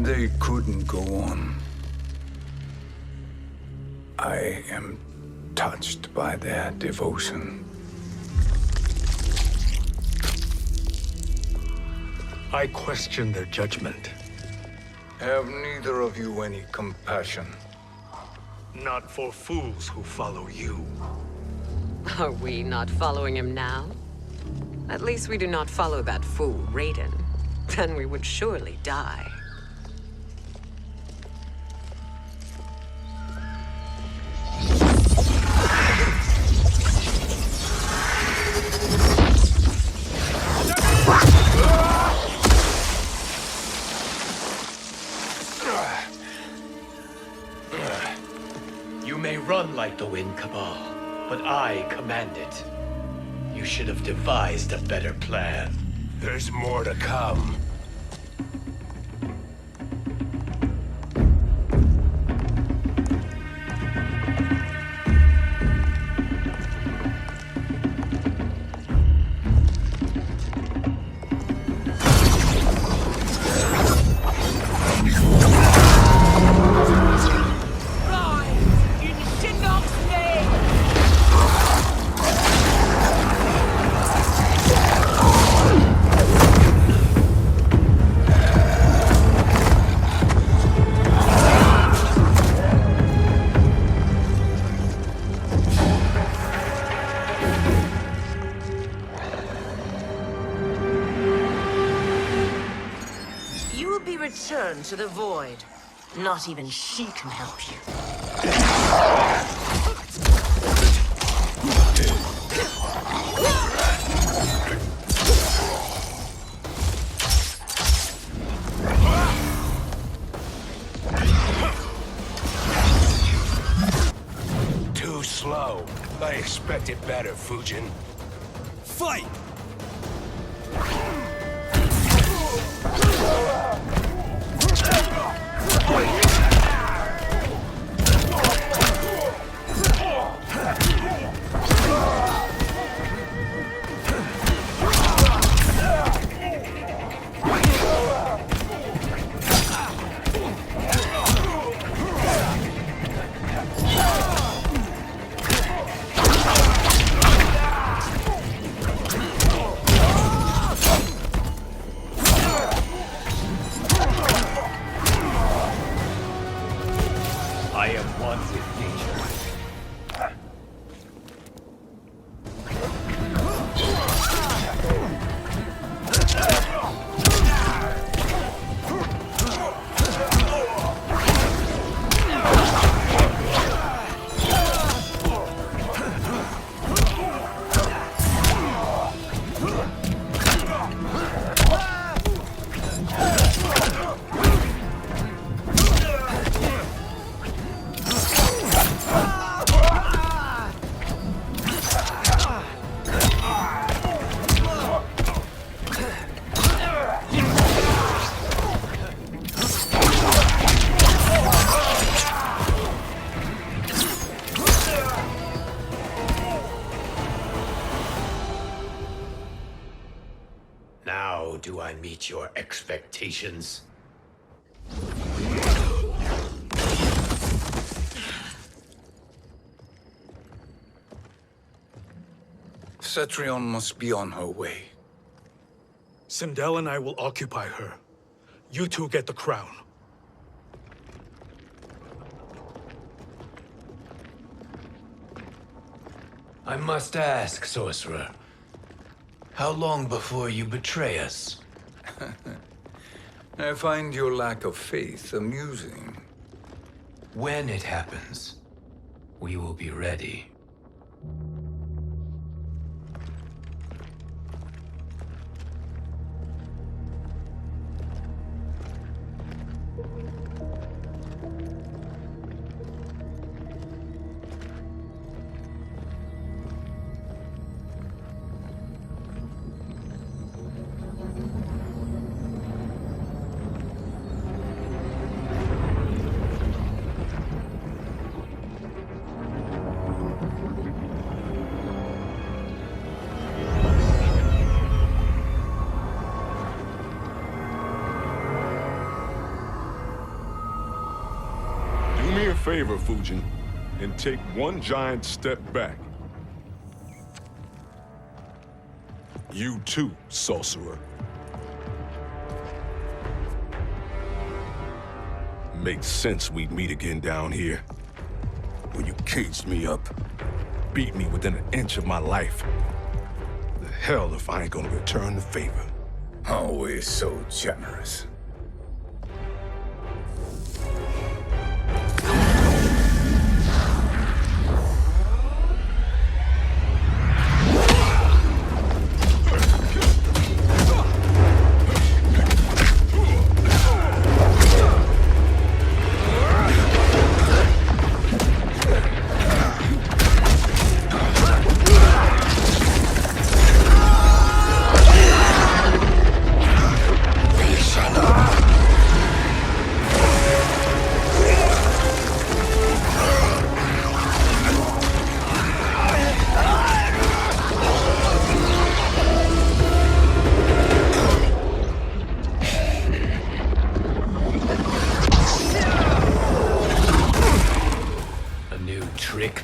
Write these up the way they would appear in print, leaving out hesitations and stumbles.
They couldn't go on. I am touched by their devotion. I question their judgment. Have neither of you any compassion? Not for fools who follow you. Are we not following him now? At least we do not follow that fool, Raiden. Then we would surely die. You may run like the wind, Cabal, but I command it. You should have devised a better plan. There's more to come. Return to the void. Not even she can help you. Too slow. I expected better, Fujin. Fight! I am one with nature. Now do I meet your expectations? Cetrion must be on her way. Sindel and I will occupy her. You two get the crown. I must ask, sorcerer. How long before you betray us? I find your lack of faith amusing. When it happens, we will be ready. favor, Fujin, and take one giant step back. You too, sorcerer. Makes sense we'd meet again down here. When you caged me up, beat me within an inch of my life. The hell if I ain't gonna return the favor. Always so generous.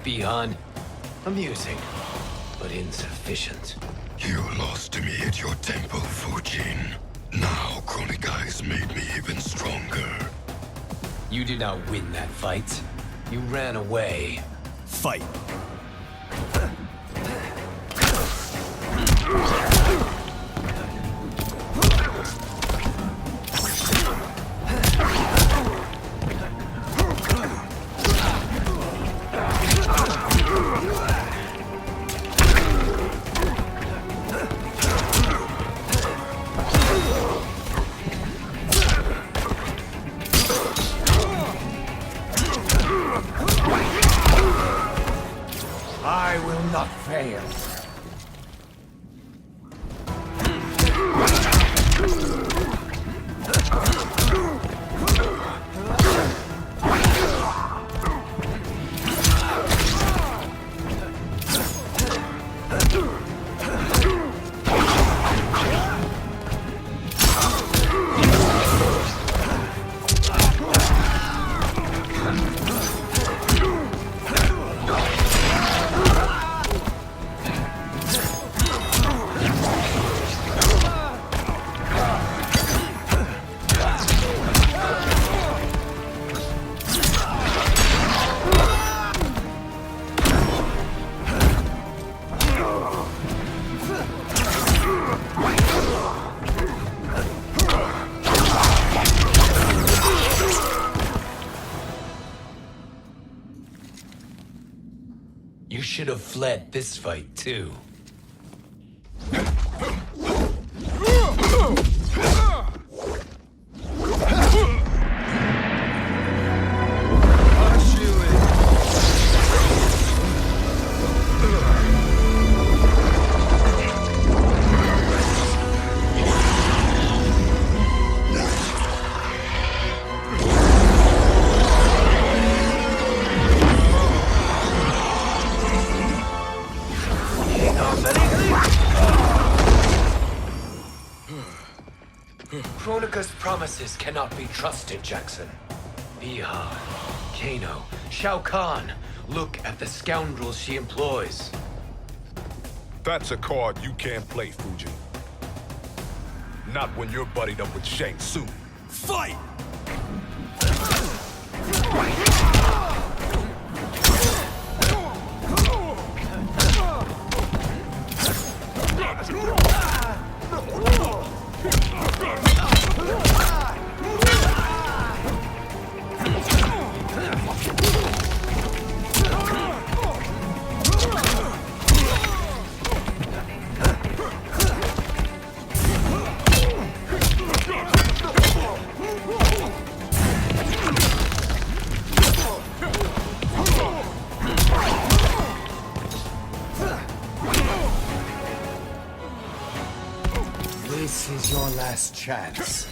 Beyond amusing, but insufficient. You lost to me at your temple, Fujin. Now Chronic Eyes made me even stronger. You did not win that fight. You ran away. Fight. I will not fail. You should have fled this fight, too. Kronika's promises cannot be trusted, Jackson. Bihan, Kano, Shao Kahn. Look at the scoundrels she employs. That's a card you can't play, Fujin. Not when you're buddied up with Shang Tsung. Fight! This is your last chance.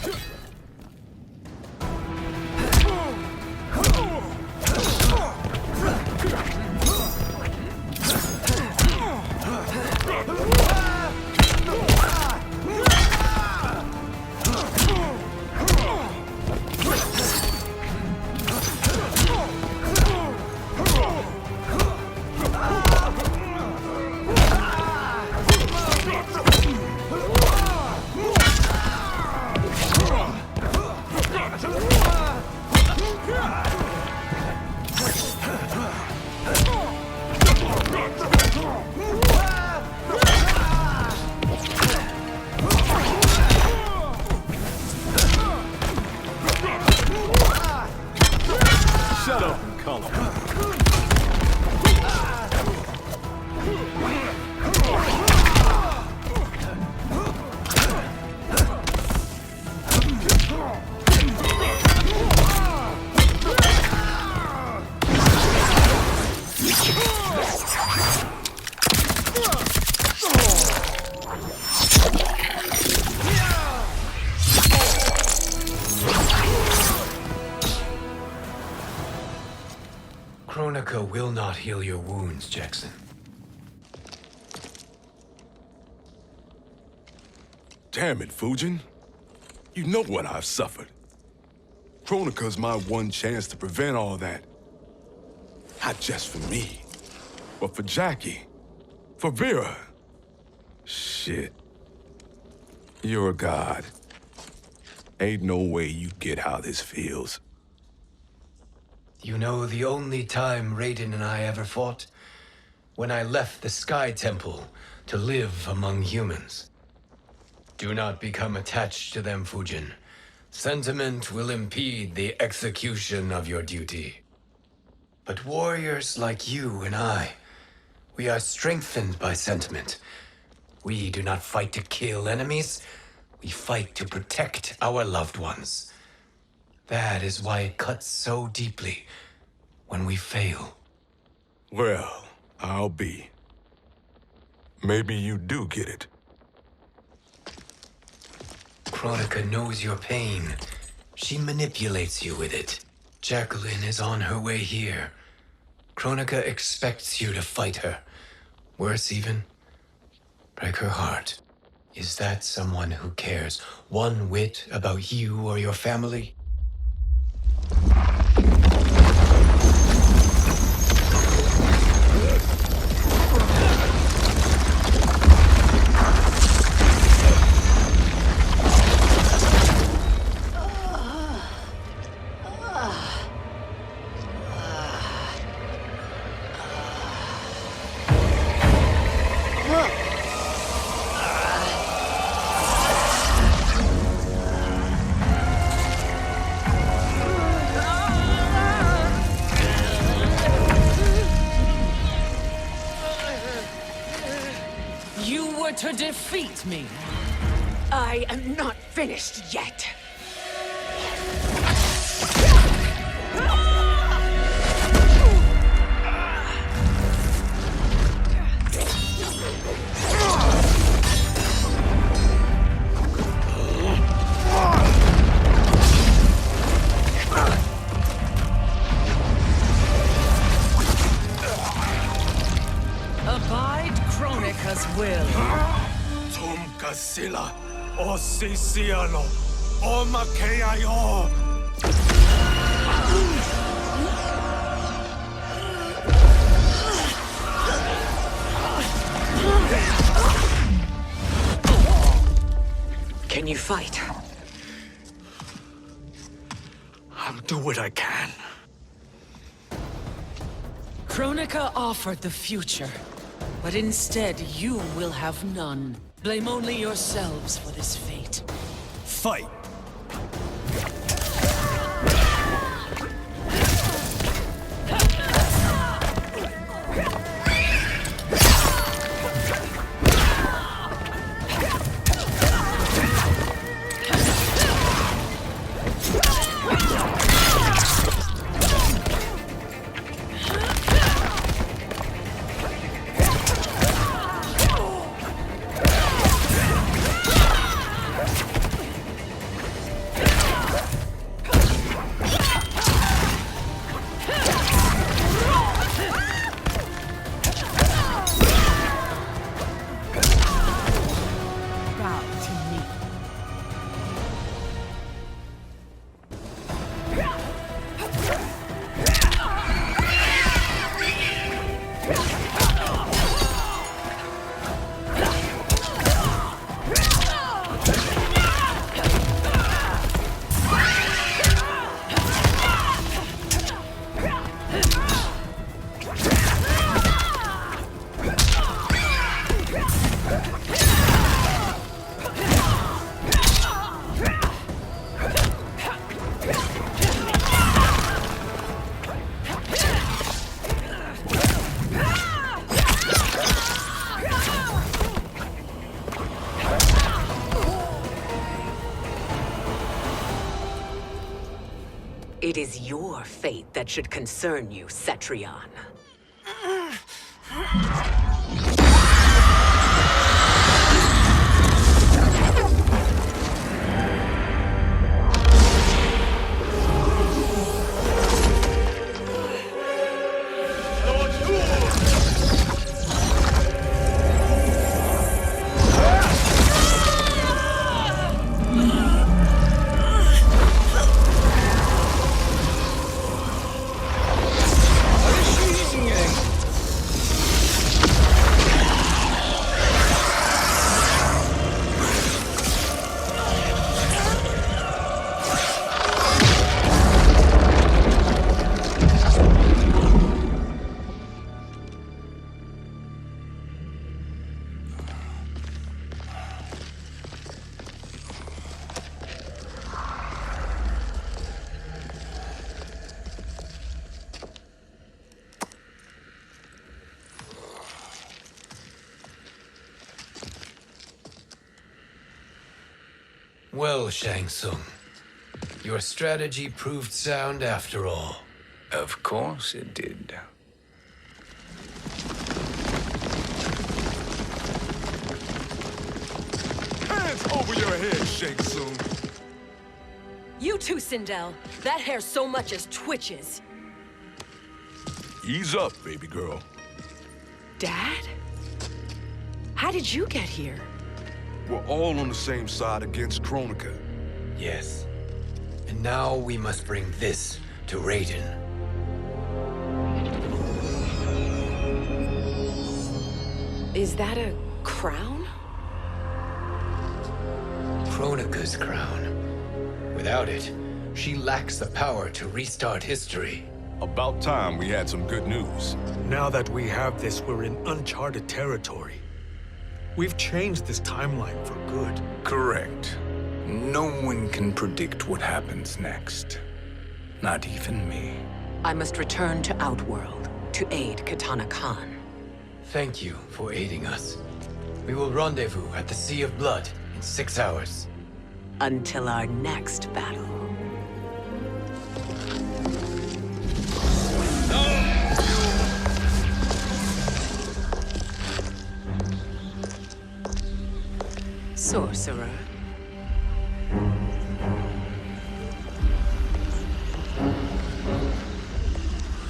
Kronika will not heal your wounds, Jackson. Damn it, Fujin. You know what I've suffered. Kronika's my one chance to prevent all that. Not just for me, but for Jackie, for Vera. Shit. You're a god. Ain't no way you get how this feels. You know the only time Raiden and I ever fought? When I left the Sky Temple to live among humans. Do not become attached to them, Fujin. Sentiment will impede the execution of your duty. But warriors like you and I, we are strengthened by sentiment. We do not fight to kill enemies. We fight to protect our loved ones. That is why it cuts so deeply when we fail. Well, I'll be. Maybe you do get it. Kronika knows your pain. She manipulates you with it. Jacqueline is on her way here. Kronika expects you to fight her. Worse even, break her heart. Is that someone who cares one whit about you or your family? To defeat me. I am not finished yet. Abide Kronika's will. Kasila, o Sisialo, o Makeayo. Can you fight? I'll do what I can. Kronika offered the future, but instead you will have none. Blame only yourselves for this fate. Fight! It is your fate that should concern you, Cetrion. Well, Shang Tsung, your strategy proved sound after all. Of course it did. Hands over your head, Shang Tsung. You too, Sindel. That hair so much as twitches. Ease up, baby girl. Dad? How did you get here? We're all on the same side against Kronika. Yes. And now we must bring this to Raiden. Is that a crown? Kronika's crown. Without it, she lacks the power to restart history. About time we had some good news. Now that we have this, we're in uncharted territory. We've changed this timeline for good. Correct. No one can predict what happens next. Not even me. I must return to Outworld to aid Katana Khan. Thank you for aiding us. We will rendezvous at the Sea of Blood in 6 hours. Until our next battle. Sorcerer.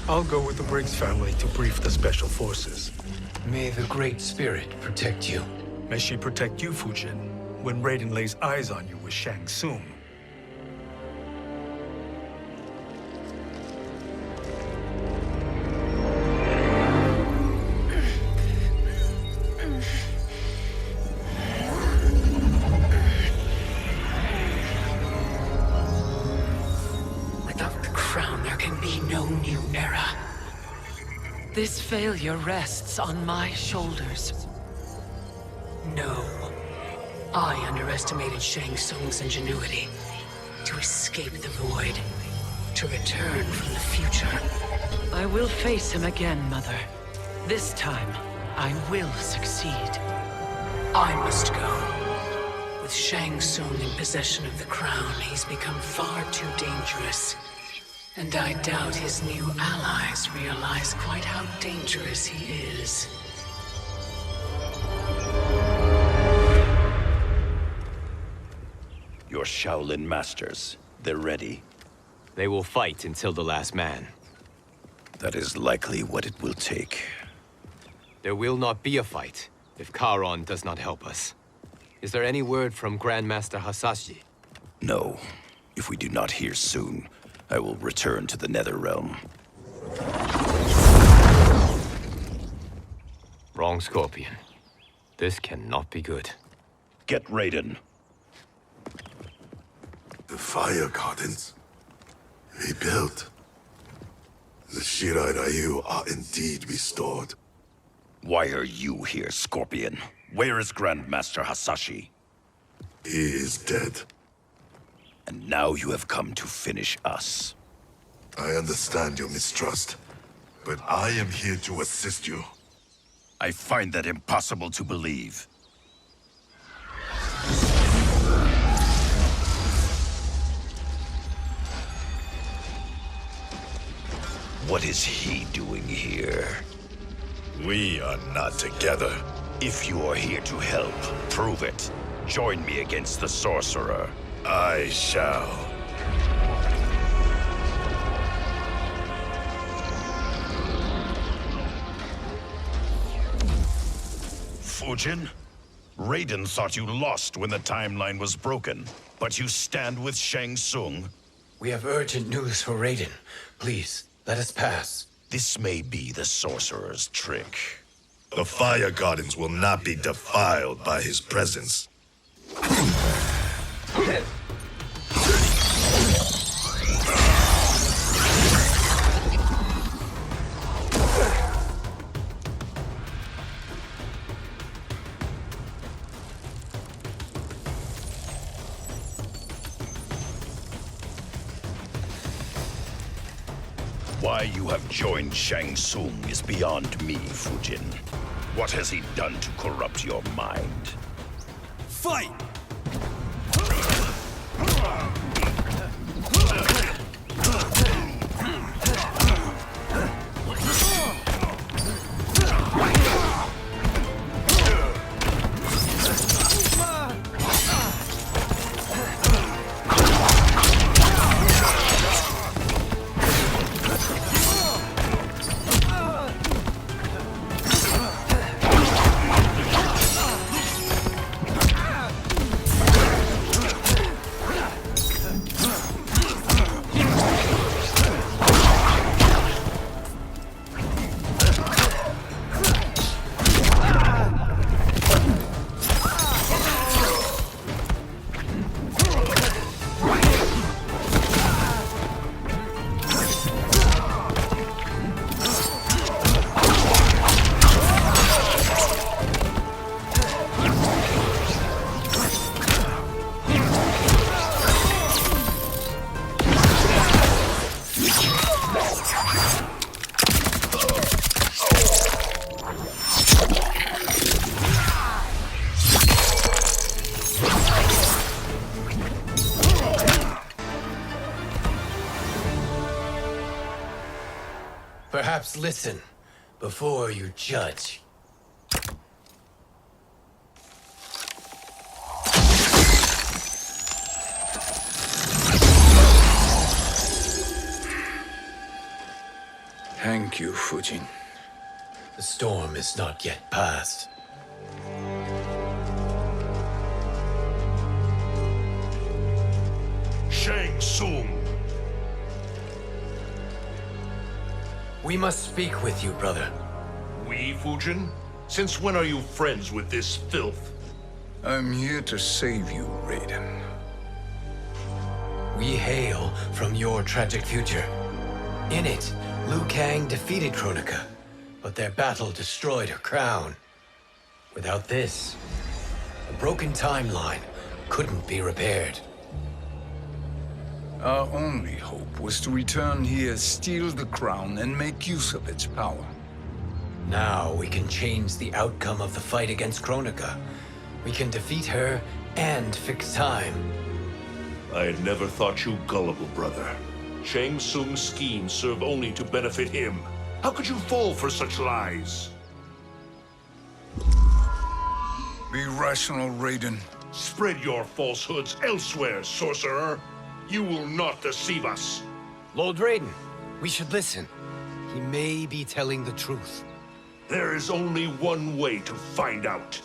I'll go with the Briggs family to brief the Special Forces. May the Great Spirit protect you. May she protect you, Fujin, when Raiden lays eyes on you with Shang Tsung. Without the crown, there can be no new era. This failure rests on my shoulders. No. I underestimated Shang Tsung's ingenuity. To escape the void. To return from the future. I will face him again, Mother. This time, I will succeed. I must go. With Shang Tsung in possession of the crown, he's become far too dangerous. And I doubt his new allies realize quite how dangerous he is. Your Shaolin masters, they're ready. They will fight until the last man. That is likely what it will take. There will not be a fight if Charon does not help us. Is there any word from Grandmaster Hasashi? No. If we do not hear soon, I will return to the Netherrealm. Wrong, Scorpion. This cannot be good. Get Raiden. The fire gardens rebuilt. The Shirai Ryu are indeed restored. Why are you here, Scorpion? Where is Grandmaster Hasashi? He is dead. And now you have come to finish us. I understand your mistrust, but I am here to assist you. I find that impossible to believe. What is he doing here? We are not together. If you are here to help, prove it. Join me against the Sorcerer. I shall. Fujin? Raiden thought you lost when the timeline was broken, but you stand with Shang Tsung. We have urgent news for Raiden. Please, let us pass. This may be the Sorcerer's trick. The fire gardens will not be defiled by his presence. Why you have joined Shang Tsung is beyond me, Fujin. What has he done to corrupt your mind? Fight! Perhaps listen before you judge. Thank you, Fujin. The storm is not yet past. Shang Tsung! We must speak with you, brother. We, Fujin? Since when are you friends with this filth? I'm here to save you, Raiden. We hail from your tragic future. In it, Liu Kang defeated Kronika, but their battle destroyed her crown. Without this, a broken timeline couldn't be repaired. Our only hope was to return here, steal the crown, and make use of its power. Now we can change the outcome of the fight against Kronika. We can defeat her and fix time. I had never thought you gullible, brother. Shang Tsung's schemes serve only to benefit him. How could you fall for such lies? Be rational, Raiden. Spread your falsehoods elsewhere, sorcerer. You will not deceive us. Lord Raiden, we should listen. He may be telling the truth. There is only one way to find out.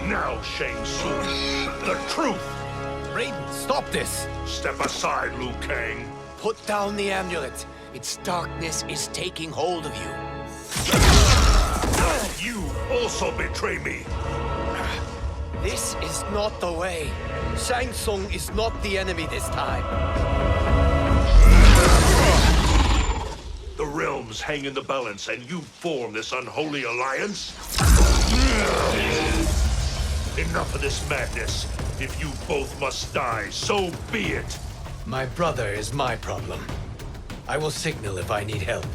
Now, Shang Tsung, the truth! Raiden, stop this! Step aside, Liu Kang. Put down the amulet. Its darkness is taking hold of you. You also betray me. This is not the way. Shang Tsung is not the enemy this time. The realms hang in the balance, and you form this unholy alliance? Enough of this madness. If you both must die, so be it. My brother is my problem. I will signal if I need help.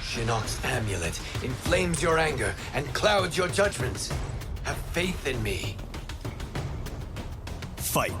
Shinnok's amulet inflames your anger and clouds your judgments. Have faith in me. Fight.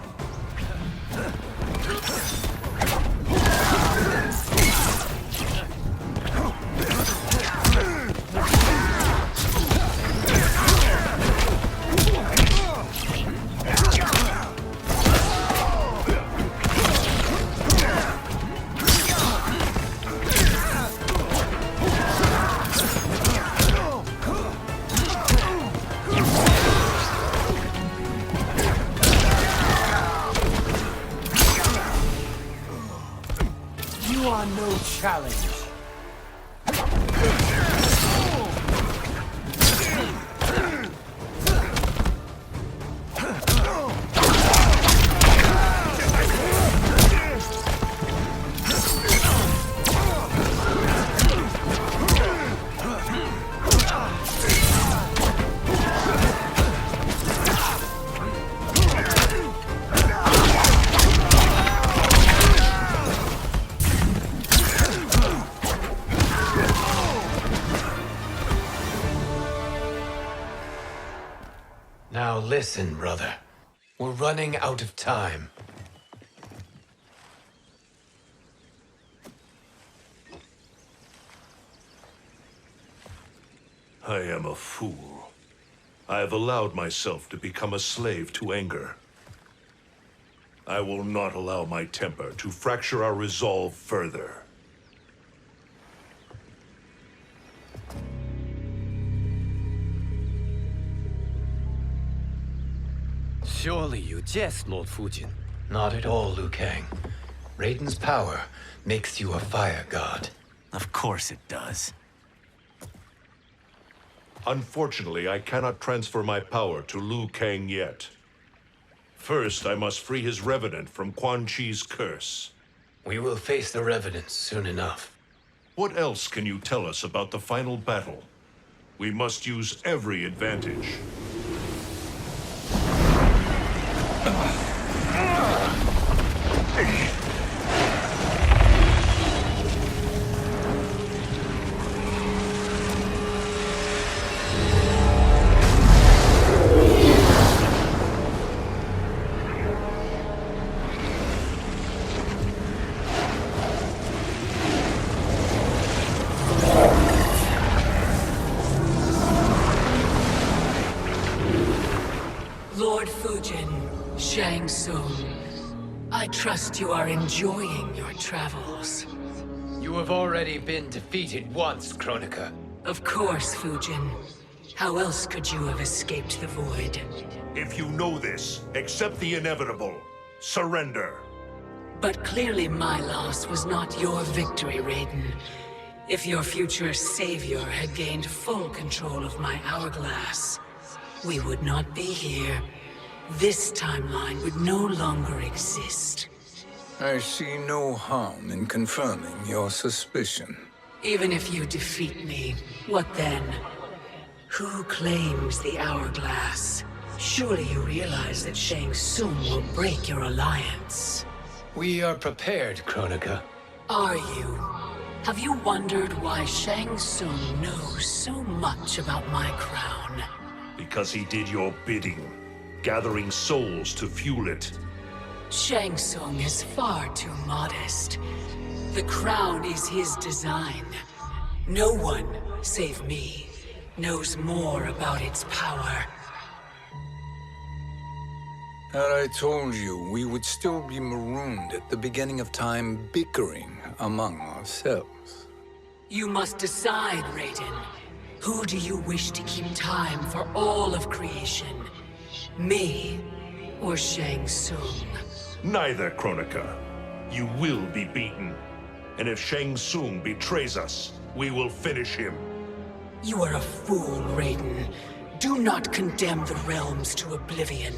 You are no challenge. Now listen, brother. We're running out of time. I am a fool. I have allowed myself to become a slave to anger. I will not allow my temper to fracture our resolve further. Surely you jest, Lord Fujin. Not at all, Liu Kang. Raiden's power makes you a fire god. Of course it does. Unfortunately, I cannot transfer my power to Liu Kang yet. First, I must free his revenant from Quan Chi's curse. We will face the revenants soon enough. What else can you tell us about the final battle? We must use every advantage. Lord Fujin, Shang Tsung. I trust you are enjoying your travels. You have already been defeated once, Kronika. Of course, Fujin. How else could you have escaped the void? If you know this, accept the inevitable. Surrender. But clearly my loss was not your victory, Raiden. If your future savior had gained full control of my hourglass, we would not be here. This timeline would no longer exist. I see no harm in confirming your suspicion. Even if you defeat me, what then? Who claims the hourglass? Surely you realize that Shang Tsung will break your alliance. We are prepared, Kronika. Are you? Have you wondered why Shang Tsung knows so much about my crown? Because he did your bidding, gathering souls to fuel it. Shang Tsung is far too modest. The crown is his design. No one, save me, knows more about its power. Had I told you, we would still be marooned at the beginning of time, bickering among ourselves. You must decide, Raiden. Who do you wish to keep time for all of creation? Me or Shang Tsung? Neither, Kronika. You will be beaten. And if Shang Tsung betrays us, we will finish him. You are a fool, Raiden. Do not condemn the realms to oblivion.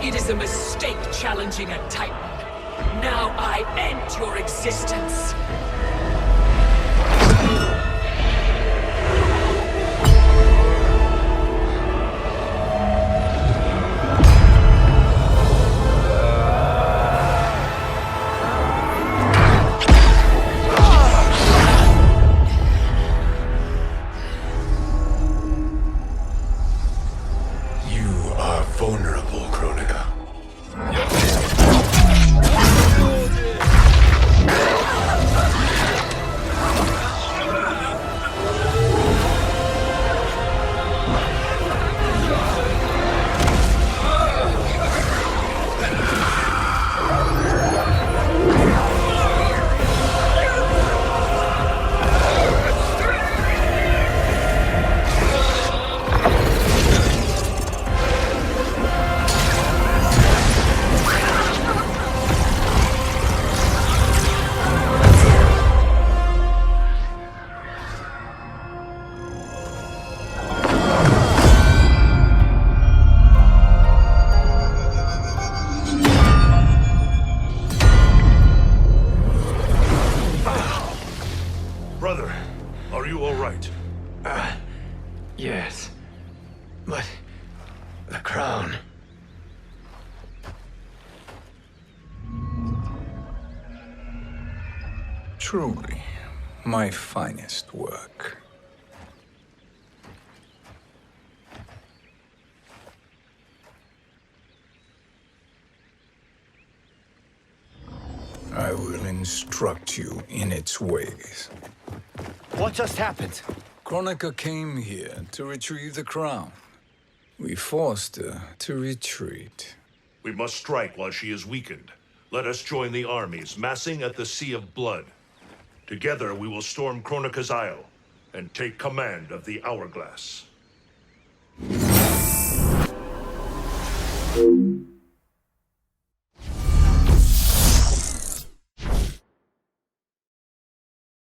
It is a mistake challenging a Titan. Now I end your existence. You are vulnerable, Kronika. Brother, are you all right? Yes. But the crown. Truly, my finest work. I will instruct you in its ways. What just happened? Kronika came here to retrieve the crown. We forced her to retreat. We must strike while she is weakened. Let us join the armies, massing at the Sea of Blood. Together we will storm Kronika's Isle and take command of the Hourglass.